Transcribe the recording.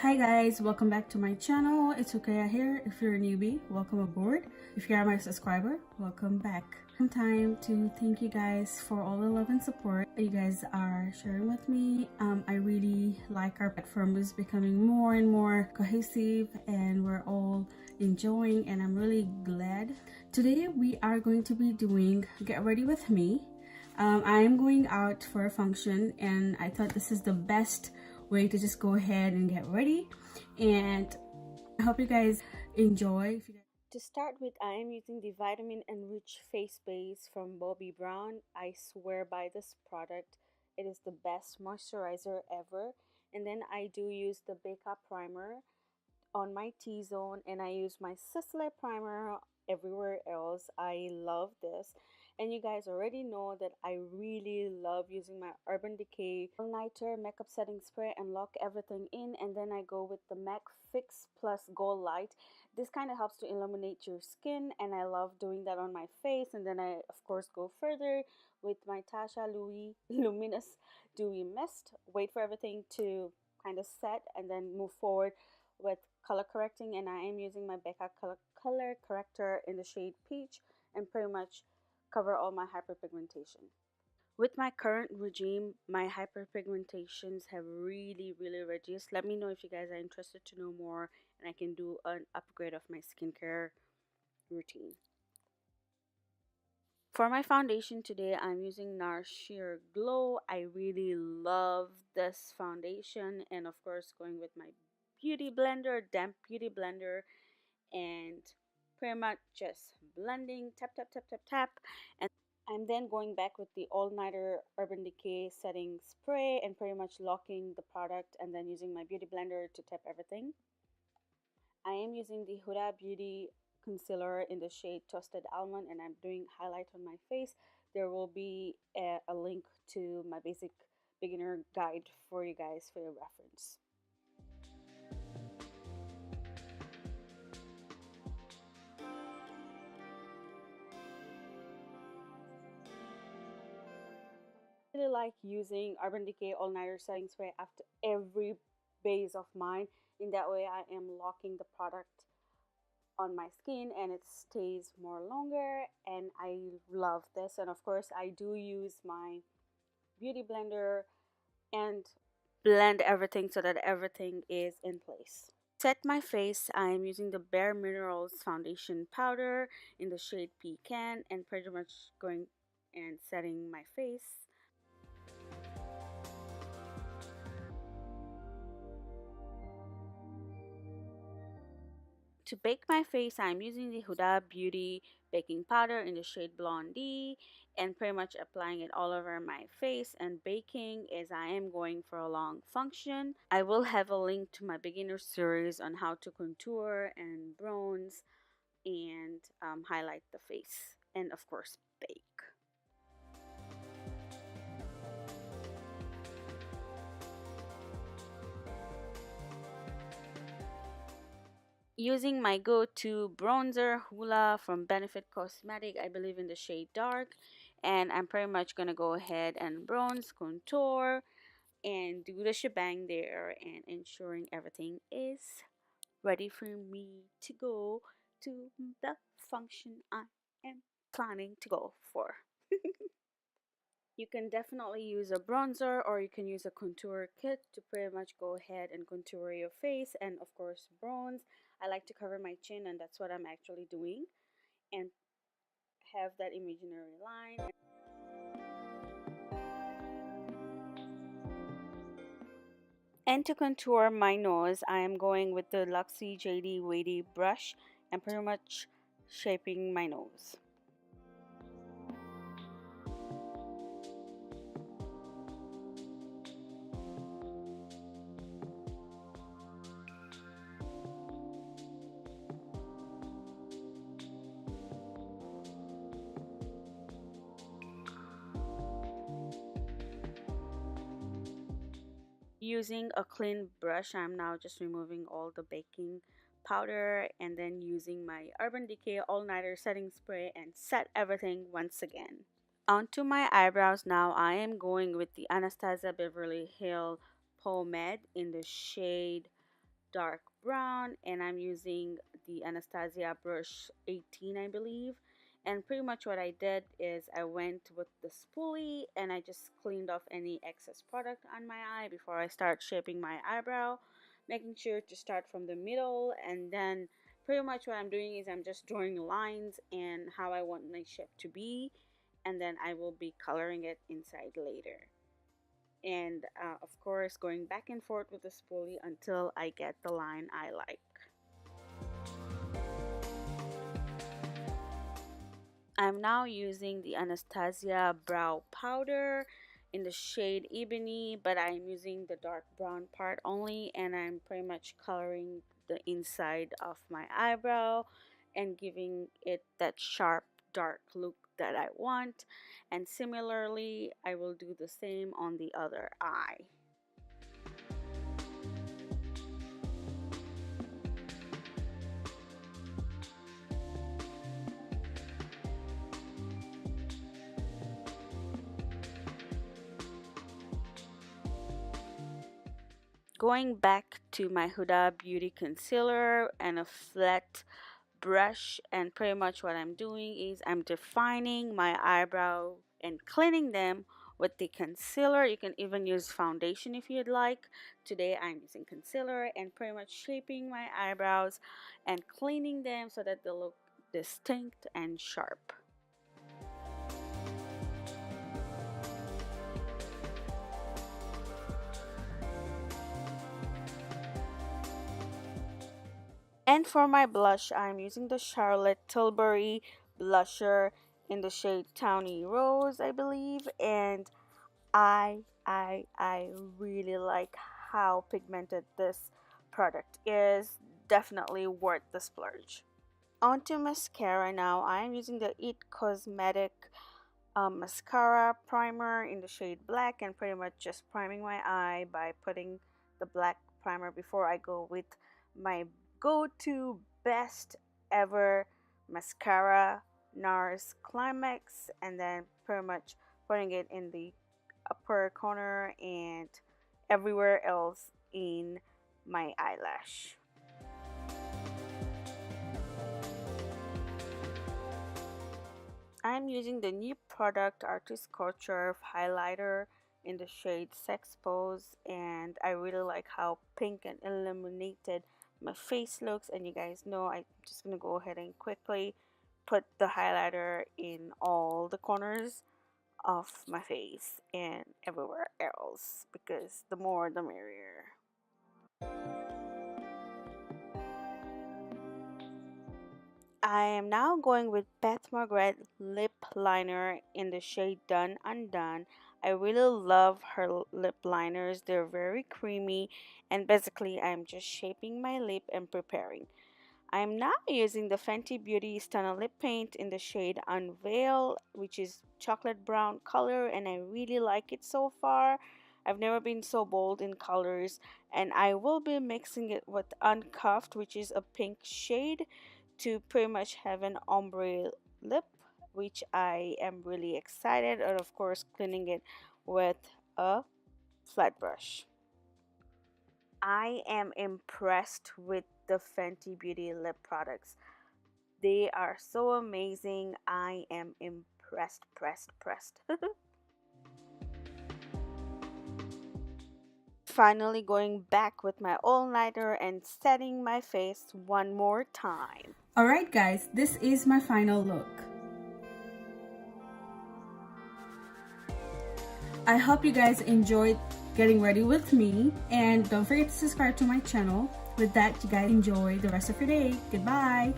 Hi guys, welcome back to my channel. It's Ukaya here. If you're a newbie, welcome aboard. If you are my subscriber, welcome back. Time to thank you guys for all the love and support you guys are sharing with me. I really like our platform is becoming more and more cohesive and we're all enjoying, and I'm really glad. Today we are going to be doing Get Ready With Me. I am going out for a function and I thought this is the best way to just go ahead and get ready, and I hope you guys enjoy. To start with, I am using the Vitamin Enriched Face Base from Bobbi Brown. I swear by this product. It is the best moisturizer ever. And then I do use the Becca primer on my T-zone, and I use my Sisley primer everywhere else. I love this, and you guys already know that I really love using my Urban Decay all-nighter makeup setting spray and lock everything in, and then I go with the MAC Fix Plus GoldLite. This kind of helps to illuminate your skin, and I love doing that on my face. And then I of course go further with my Tatcha Luminous Dewy Mist. Wait for everything to kind of set and then move forward with color correcting, and I am using my Becca color corrector in the shade Peach, and pretty much cover all my hyperpigmentation. With my current regime, my hyperpigmentations have really reduced. Let me know if you guys are interested to know more, and I can do an upgrade of my skincare routine. For my foundation today, I'm using Nars Sheer Glow. I really love this foundation, and of course going with my beauty blender, damp beauty blender, and pretty much just blending, tap tap tap tap tap. And I'm then going back with the all-nighter Urban Decay setting spray and pretty much locking the product, and then using my beauty blender to tap everything. I am using the Huda Beauty concealer in the shade Toasted Almond, and I'm doing highlight on my face. There will be a link to my basic beginner guide for you guys for your reference. I really like using Urban Decay all-nighter setting spray after every base of mine. In that way I am locking the product on my skin and it stays more longer, and I love this. And of course I do use my beauty blender and blend everything so that everything is in place. Set my face, I am using the Bare Minerals foundation powder in the shade Pecan, and pretty much going and setting my face. To bake my face, I'm using the Huda Beauty baking powder in the shade Blondiee, and pretty much applying it all over my face and baking as I am going for a long function. I will have a link to my beginner series on how to contour and bronze and highlight the face, and of course bake. Using my go-to bronzer Hoola from Benefit Cosmetic, I believe in the shade Dark, and I'm pretty much gonna go ahead and bronze, contour, and do the shebang there, and ensuring everything is ready for me to go to the function I am planning to go for. You can definitely use a bronzer, or you can use a contour kit to pretty much go ahead and contour your face, and of course bronze. I like to cover my chin, and that's what I'm actually doing, and have that imaginary line. And to contour my nose, I am going with the Luxie JD Weighty brush and pretty much shaping my nose. Using a clean brush, I'm now just removing all the baking powder, and then using my Urban Decay all-nighter setting spray and set everything once again. Onto my eyebrows now. I am going with the Anastasia Beverly Hills pomade in the shade dark brown, and I'm using the Anastasia brush 18, I believe. And pretty much what I did is I went with the spoolie and I just cleaned off any excess product on my eye before I start shaping my eyebrow, making sure to start from the middle. And then pretty much what I'm doing is I'm just drawing lines and how I want my shape to be, and then I will be coloring it inside later. And of course going back and forth with the spoolie until I get the line I like. I'm now using the Anastasia brow powder in the shade Ebony, but I'm using the dark brown part only, and I'm pretty much coloring the inside of my eyebrow and giving it that sharp dark look that I want. And similarly, I will do the same on the other eye. Going back to my Huda Beauty Concealer and a flat brush, and pretty much what I'm doing is I'm defining my eyebrow and cleaning them with the concealer. You can even use foundation if you'd like. Today I'm using concealer and pretty much shaping my eyebrows and cleaning them so that they look distinct and sharp. And for my blush, I'm using the Charlotte Tilbury blusher in the shade Tawny Rose, I believe. And I really like how pigmented this product is. Definitely worth the splurge. Onto mascara now. I'm using the Cosmetic mascara primer in the shade black, and pretty much just priming my eye by putting the black primer before I go with my go-to best ever mascara, Nars Climax, and then pretty much putting it in the upper corner and everywhere else in my eyelash. I'm using the new product Artist Couture highlighter in the shade Sexpose, and I really like how pink and illuminated my face looks. And you guys know I'm just gonna go ahead and quickly put the highlighter in all the corners of my face and everywhere else, because the more the merrier. I am now going with Beth Margaret lip liner in the shade Done Undone. I really love her lip liners. They're very creamy, and basically I'm just shaping my lip and preparing. I'm now using the Fenty Beauty Stunner lip paint in the shade Unveil, which is chocolate brown color, and I really like it so far. I've never been so bold in colors, and I will be mixing it with Uncuffed, which is a pink shade, to pretty much have an ombre lip, which I am really excited, and of course cleaning it with a flat brush. I am impressed with the Fenty Beauty lip products. They are so amazing. I am impressed, pressed. Finally going back with my all-nighter and setting my face one more time. Alright guys, this is my final look. I hope you guys enjoyed getting ready with me, and don't forget to subscribe to my channel. With that, you guys enjoy the rest of your day. Goodbye.